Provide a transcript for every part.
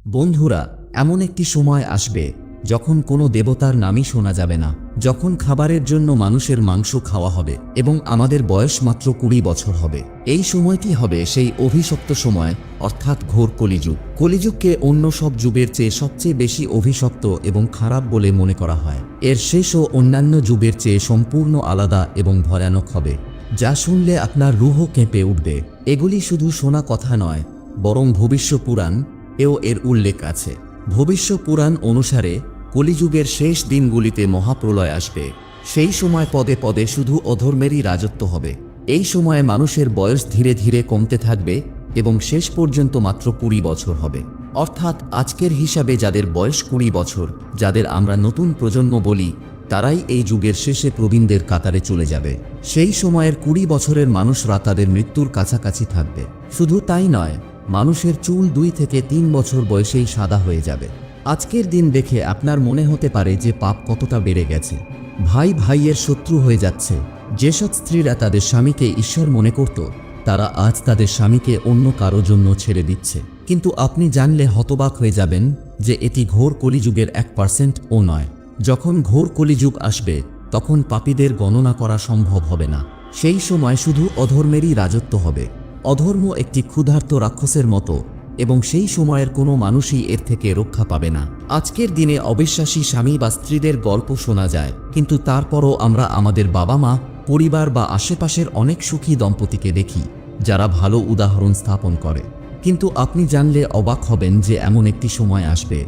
বন্ধুরা, এমন একটি সময় আসবে যখন কোনো দেবতার নামই শোনা যাবে না, যখন খাবারের জন্য মানুষের মাংস খাওয়া হবে এবং আমাদের বয়স মাত্র 20 বছর হবে। এই সময়টি হবে সেই অভিশপ্ত সময়, অর্থাৎ ঘোর কলিযুগ। কলিযুগকে অন্য সব যুগের চেয়ে সবচেয়ে বেশি অভিশপ্ত এবং খারাপ বলে মনে করা হয়। এর শেষও অন্যান্য যুগের চেয়ে সম্পূর্ণ আলাদা এবং ভয়ানক হবে, যা শুনলে আপনার রুহ কেঁপে উঠবে। এগুলি শুধু শোনা কথা নয়, বরং ভবিষ্য পুরাণ এও এর উল্লেখ আছে। ভবিষ্য পুরাণ অনুসারে কলিযুগের শেষ দিনগুলিতে মহাপ্রলয় আসবে। সেই সময় পদে পদে শুধু অধর্মেরই রাজত্ব হবে। এই সময়ে মানুষের বয়স ধীরে ধীরে কমতে থাকবে এবং শেষ পর্যন্ত মাত্র 20 বছর হবে। অর্থাৎ আজকের হিসাবে যাদের বয়স 20 বছর, যাদের আমরা নতুন প্রজন্ম বলি, তারাই এই যুগের শেষে প্রবীণদের কাতারে চলে যাবে। সেই সময়ের 20 বছরের মানুষরা তাদের মৃত্যুর কাছাকাছি থাকবে। শুধু তাই নয়, মানুষের চুল 2 থেকে 3 বছর বয়সেই সাদা হয়ে যাবে। আজকের দিন দেখে আপনার মনে হতে পারে যে পাপ কতটা বেড়ে গেছে। ভাই ভাইয়ের শত্রু হয়ে যাচ্ছে। যেসব স্ত্রীরা তাদের স্বামীকে ঈশ্বর মনে করত, তারা আজ তাদের স্বামীকে অন্য কারো জন্য ছেড়ে দিচ্ছে। কিন্তু আপনি জানলে হতবাক হয়ে যাবেন যে এটি ঘোর কলিযুগের 1%ও নয়। যখন ঘোর কলিযুগ আসবে, তখন পাপীদের গণনা করা সম্ভব হবে না। সেই সময় শুধু অধর্মেরই রাজত্ব হবে। অধর্ম একটি ক্ষুধার্ত রাক্ষসের মতো, এবং সেই সময়ের কোনো মানুষই এর থেকে রক্ষা পাবে না। আজকের দিনে অবিশ্বাসী স্বামী বা স্ত্রীদের গল্প শোনা যায়, কিন্তু তারপরও আমরা আমাদের বাবা মা, পরিবার বা আশেপাশের অনেক সুখী দম্পতিকে দেখি যারা ভালো উদাহরণ স্থাপন করে। কিন্তু আপনি জানলে অবাক হবেন যে এমন একটি সময় আসবে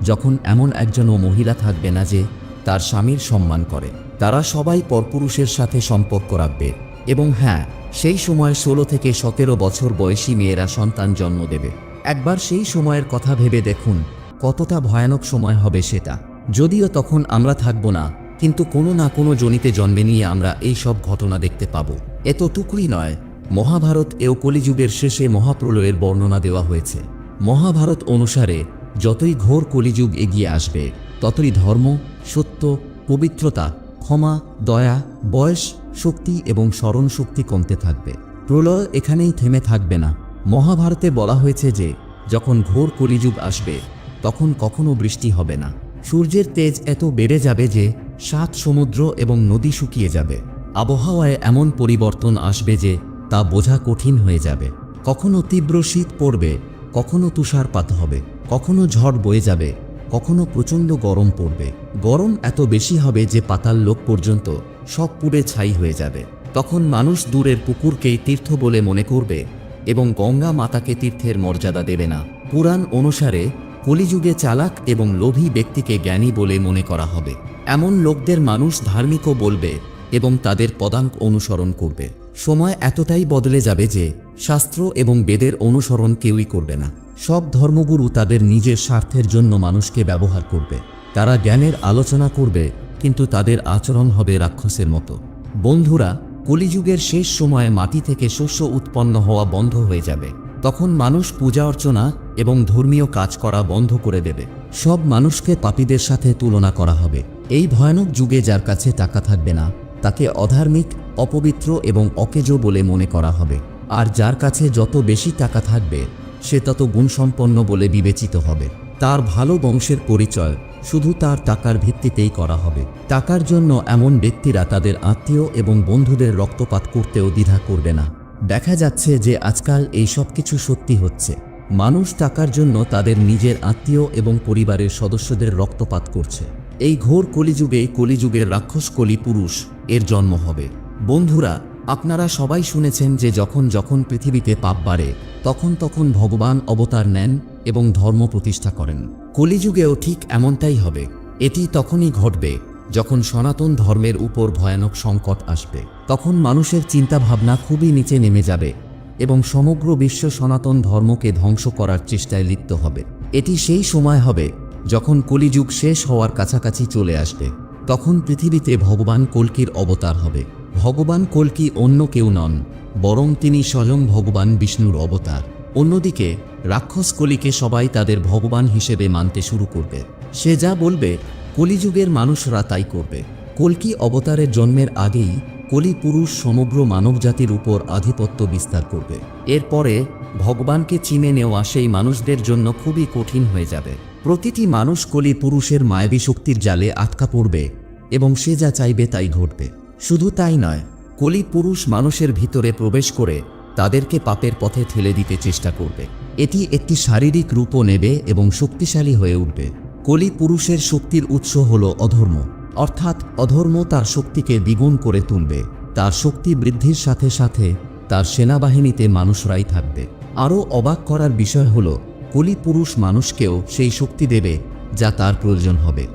যখন এমন একজনও মহিলা থাকবে না যে তার স্বামীর সম্মান করে। তারা সবাই পরপুরুষের সাথে সম্পর্ক রাখবে। এবং হ্যাঁ, সেই সময় 16 থেকে 17 বছর বয়সী মেয়েরা সন্তান জন্ম দেবে। একবার সেই সময়ের কথা ভেবে দেখুন, কতটা ভয়ানক সময় হবে সেটা। যদিও তখন আমরা থাকব না, কিন্তু কোনো না কোনো জনিতে জন্মে নিয়ে আমরা এই সব ঘটনা দেখতে পাব। এতটুকুই নয়, মহাভারত এও কলিযুগের শেষে মহাপ্রলয়ের বর্ণনা দেওয়া হয়েছে। মহাভারত অনুসারে যতই ঘোর কলিযুগ এগিয়ে আসবে, ততই ধর্ম, সত্য, পবিত্রতা, ক্ষমা, দয়া, বয়স, শক্তি এবং স্মরণ শক্তি কমতে থাকবে। প্রলয় এখানেই থেমে থাকবে না। মহাভারতে বলা হয়েছে যে যখন ঘোর কলিযুগ আসবে, তখন কখনো বৃষ্টি হবে না। সূর্যের তেজ এত বেড়ে যাবে যে 7 সমুদ্র এবং নদী শুকিয়ে যাবে। আবহাওয়ায় এমন পরিবর্তন আসবে যে তা বোঝা কঠিন হয়ে যাবে। কখনো তীব্র শীত পড়বে, কখনো তুষারপাত হবে, কখনো ঝড় বয়ে যাবে, কখনো প্রচণ্ড গরম পড়বে। গরম এত বেশি হবে যে পাতাল লোক পর্যন্ত সব পুড়ে ছাই হয়ে যাবে। তখন মানুষ দূরের পুকুরকেই তীর্থ বলে মনে করবে এবং গঙ্গা মাতাকে তীর্থের মর্যাদা দেবে না। পুরাণ অনুসারে কলিযুগে চালাক এবং লোভী ব্যক্তিকে জ্ঞানী বলে মনে করা হবে। এমন লোকদের মানুষ ধার্মিকও বলবে এবং তাদের পদাঙ্ক অনুসরণ করবে। সময় এতটাই বদলে যাবে যে শাস্ত্র এবং বেদের অনুসরণ কেউই করবে না। সব ধর্মগুরু তাদের নিজের স্বার্থের জন্য মানুষকে ব্যবহার করবে। তারা জ্ঞানের আলোচনা করবে, কিন্তু তাদের আচরণ হবে রাক্ষসের মতো। বন্ধুরা, কলিযুগের শেষ সময়ে মাটি থেকে শস্য উৎপন্ন হওয়া বন্ধ হয়ে যাবে। তখন মানুষ পূজা অর্চনা এবং ধর্মীয় কাজ করা বন্ধ করে দেবে। সব মানুষকে পাপীদের সাথে তুলনা করা হবে। এই ভয়ানক যুগে যার কাছে টাকা থাকবে না, তাকে অধার্মিক, অপবিত্র এবং অকেজো বলে মনে করা হবে। আর যার কাছে যত বেশি টাকা থাকবে, সে তত গুণসম্পন্ন বলে বিবেচিত হবে। তার ভালো বংশের পরিচয় শুধু তার টাকার ভিত্তিতেই করা হবে। টাকার জন্য এমন ব্যক্তিরা তাদের আত্মীয় এবং বন্ধুদের রক্তপাত করতেও দ্বিধা করবে না। দেখা যাচ্ছে যে আজকাল এই সব কিছু সত্যি হচ্ছে। মানুষ টাকার জন্য তাদের নিজের আত্মীয় এবং পরিবারের সদস্যদের রক্তপাত করছে। এই ঘোর কলিযুগের রাক্ষস কলি পুরুষ এর জন্ম হবে। বন্ধুরা, আপনারা সবাই শুনেছেন যে যখন যখন পৃথিবীতে পাপ বাড়ে, তখন তখন ভগবান অবতার নেন এবং ধর্ম প্রতিষ্ঠা করেন। কলিযুগেও ঠিক এমনটাই হবে। এটি তখনই ঘটবে যখন সনাতন ধর্মের উপর ভয়ানক সংকট আসবে। তখন মানুষের চিন্তাভাবনা খুবই নিচে নেমে যাবে এবং সমগ্র বিশ্ব সনাতন ধর্মকে ধ্বংস করার চেষ্টায় লিপ্ত হবে। এটি সেই সময় হবে যখন কলিযুগ শেষ হওয়ার কাছাকাছি চলে আসবে। তখন পৃথিবীতে ভগবান কল্কির অবতার হবে। ভগবান কল্কি অন্য কেউ নন, বরং তিনি স্বয়ং ভগবান বিষ্ণুর অবতার। অন্যদিকে রাক্ষস কলিকে সবাই তাদের ভগবান হিসেবে মানতে শুরু করবে। সে যা বলবে, কলিযুগের মানুষরা তাই করবে। কল্কি অবতারের জন্মের আগেই কলি পুরুষ সমগ্র মানবজাতির উপর আধিপত্য বিস্তার করবে। এরপরে ভগবানকে চিনে নেওয়া সেই মানুষদের জন্য খুবই কঠিন হয়ে যাবে। প্রতিটি মানুষ কলি পুরুষের মায়াবী শক্তির জালে আটকা পড়বে এবং সে যা চাইবে তাই ঘটবে। শুধু তাই নয়, কলি পুরুষ মানুষের ভিতরে প্রবেশ করে তাদেরকে পাপের পথে ঠেলে দিতে চেষ্টা করবে। এটি একটি শারীরিক রূপও নেবে এবং শক্তিশালী হয়ে উঠবে। কলি পুরুষের শক্তির উৎস হল অধর্ম, অর্থাৎ অধর্ম তার শক্তিকে দ্বিগুণ করে তুলবে। তার শক্তি বৃদ্ধির সাথে সাথে তার সেনাবাহিনীতে মানুষরাই থাকবে। আরও অবাক করার বিষয় হল, কলি পুরুষ মানুষকেও সেই শক্তি দেবে যা তার প্রয়োজন হবে।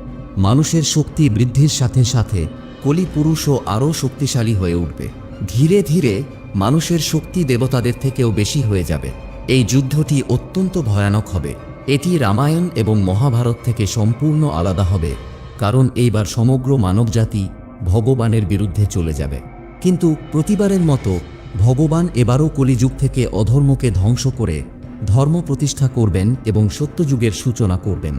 মানুষের শক্তি বৃদ্ধির সাথে সাথে কলি পুরুষও আরও শক্তিশালী হয়ে উঠবে। ধীরে ধীরে মানুষের শক্তি দেবতাদের থেকেও বেশি হয়ে যাবে। এই যুদ্ধটি অত্যন্ত ভয়ানক হবে। এটি রামায়ণ এবং মহাভারত থেকে সম্পূর্ণ আলাদা হবে, কারণ এইবার সমগ্র মানবজাতি ভগবানের বিরুদ্ধে চলে যাবে। কিন্তু প্রতিবারের মতো ভগবান এবারও কলিযুগ থেকে অধর্মকে ধ্বংস করে ধর্ম প্রতিষ্ঠা করবেন এবং সত্যযুগের সূচনা করবেন।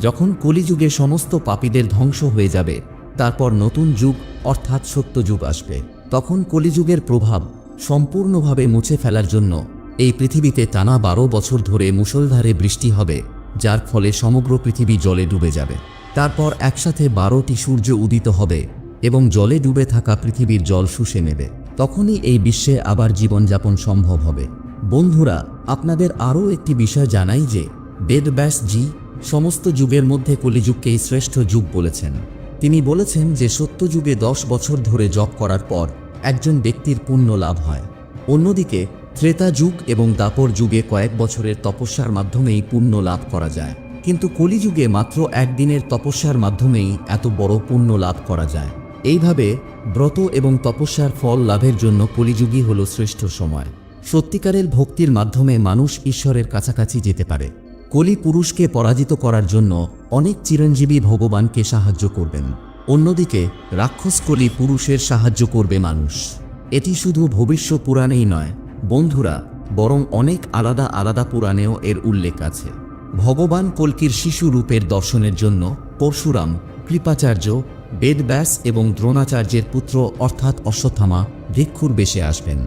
যখন কলিযুগে সমস্ত পাপীদের ধ্বংস হয়ে যাবে, তারপর নতুন যুগ অর্থাৎ সত্যযুগ আসবে। তখন কলিযুগের প্রভাব সম্পূর্ণভাবে মুছে ফেলার জন্য এই পৃথিবীতে টানা 12 বছর ধরে মুষলধারে বৃষ্টি হবে, যার ফলে সমগ্র পৃথিবী জলে ডুবে যাবে। তারপর একসাথে 12টি সূর্য উদিত হবে এবং জলে ডুবে থাকা পৃথিবীর জল শুষে নেবে। তখনই এই বিশ্বে আবার জীবনযাপন সম্ভব হবে। বন্ধুরা, আপনাদের আরও একটি বিষয় জানাই যে বেদব্যাসজি সমস্ত যুগের মধ্যে কলিযুগকেই শ্রেষ্ঠ যুগ বলেছেন। তিনি বলেছেন যে সত্যযুগে 10 বছর ধরে জপ করার পর একজন ব্যক্তির পুণ্য লাভ হয়। অন্যদিকে ত্রেতা যুগ এবং দাপর যুগে কয়েক বছরের তপস্যার মাধ্যমেই পুণ্য লাভ করা যায়, কিন্তু কলিযুগে মাত্র একদিনের তপস্যার মাধ্যমেই এত বড় পুণ্য লাভ করা যায়। এইভাবে ব্রত এবং তপস্যার ফল লাভের জন্য কলিযুগই হল শ্রেষ্ঠ সময়। সত্যিকারের ভক্তির মাধ্যমে মানুষ ঈশ্বরের কাছাকাছি যেতে পারে। কলি পুরুষকে পরাজিত করার জন্য অনেক চিরঞ্জীবী ভগবানকে সাহায্য করবেন। অন্যদিকে রাক্ষস কলি পুরুষের সাহায্য করবে মানুষ। এটি শুধু ভবিষ্য পুরাণেই নয় বন্ধুরা, বরং অনেক আলাদা আলাদা পুরাণেও এর উল্লেখ আছে। ভগবান কল্কির শিশু রূপের দর্শনের জন্য পরশুরাম, কৃপাচার্য, বেদব্যাস এবং দ্রোণাচার্যের পুত্র অর্থাৎ অশ্বত্থামা ভিক্ষুর বেশে আসবেন।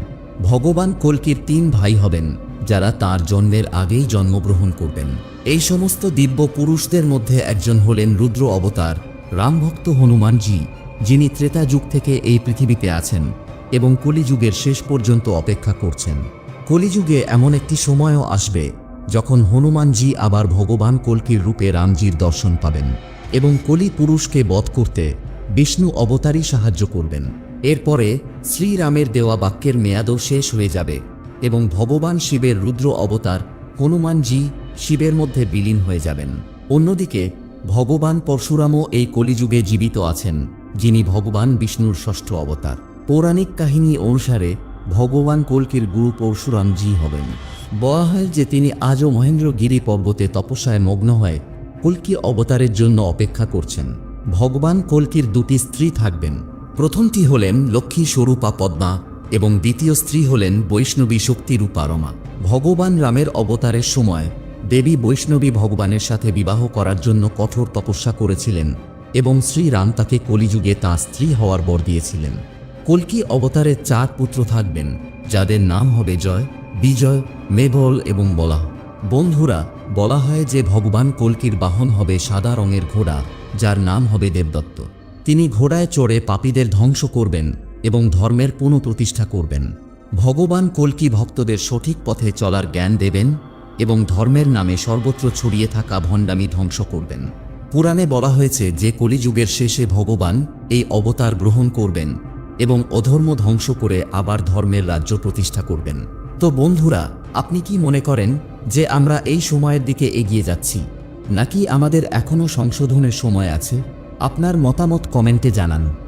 ভগবান কল্কির 3 ভাই হবেন, যারা তাঁর জন্মের আগেই জন্মগ্রহণ করবেন। এই সমস্ত দিব্য পুরুষদের মধ্যে একজন হলেন রুদ্র অবতার রামভক্ত হনুমানজি, যিনি ত্রেতা যুগ থেকে এই পৃথিবীতে আছেন এবং কলিযুগের শেষ পর্যন্ত অপেক্ষা করছেন। কলিযুগে এমন একটি সময়ও আসবে যখন হনুমানজি আবার ভগবান কল্কির রূপে রামজির দর্শন পাবেন এবং কলি পুরুষকে বধ করতে বিষ্ণু অবতারই সাহায্য করবেন। এরপরে শ্রীরামের দেওয়া বাক্যের মেয়াদও শেষ হয়ে যাবে এবং ভগবান শিবের রুদ্র অবতার হনুমানজি শিবের মধ্যে বিলীন হয়ে যাবেন। অন্যদিকে ভগবান পরশুরামও এই কলিযুগে জীবিত আছেন, যিনি ভগবান বিষ্ণুর ষষ্ঠ অবতার। পৌরাণিক কাহিনী অনুসারে ভগবান কল্কির গুরু পরশুরামজি হবেন। বলা হয় যে তিনি আজও মহেন্দ্রগিরি পর্বতে তপস্যায় মগ্ন হয়ে কল্কি অবতারের জন্য অপেক্ষা করছেন। ভগবান কল্কির 2টি স্ত্রী থাকবেন। প্রথমটি হলেন লক্ষ্মী স্বরূপা পদ্মা এবং দ্বিতীয় স্ত্রী হলেন বৈষ্ণবী শক্তি রূপা রমা। ভগবান রামের অবতারের সময় দেবী বৈষ্ণবী ভগবানের সাথে বিবাহ করার জন্য কঠোর তপস্যা করেছিলেন এবং শ্রীরাম তাকে কলিযুগে তাঁর স্ত্রী হওয়ার বর দিয়েছিলেন। কল্কি অবতারের 4 পুত্র থাকবেন, যাদের নাম হবে জয়, বিজয়, মেবল এবং বলাহ। বন্ধুরা, বলা হয় যে ভগবান কল্কির বাহন হবে সাদা রঙের ঘোড়া, যার নাম হবে দেবদত্ত। তিনি ঘোড়ায় চড়ে পাপীদের ধ্বংস করবেন এবং ধর্মের পুনঃপ্রতিষ্ঠা করবেন। ভগবান কল্কি ভক্তদের সঠিক পথে চলার জ্ঞান দেবেন এবং ধর্মের নামে সর্বত্র ছড়িয়ে থাকা ভণ্ডামি ধ্বংস করবেন। পুরাণে বলা হয়েছে যে কলিযুগের শেষে ভগবান এই অবতার গ্রহণ করবেন এবং অধর্ম ধ্বংস করে আবার ধর্মের রাজ্য প্রতিষ্ঠা করবেন। তো বন্ধুরা, আপনি কি মনে করেন যে আমরা এই সময়ের দিকে এগিয়ে যাচ্ছি, নাকি আমাদের এখনও সংশোধনের সময় আছে? আপনার মতামত কমেন্টে জানান।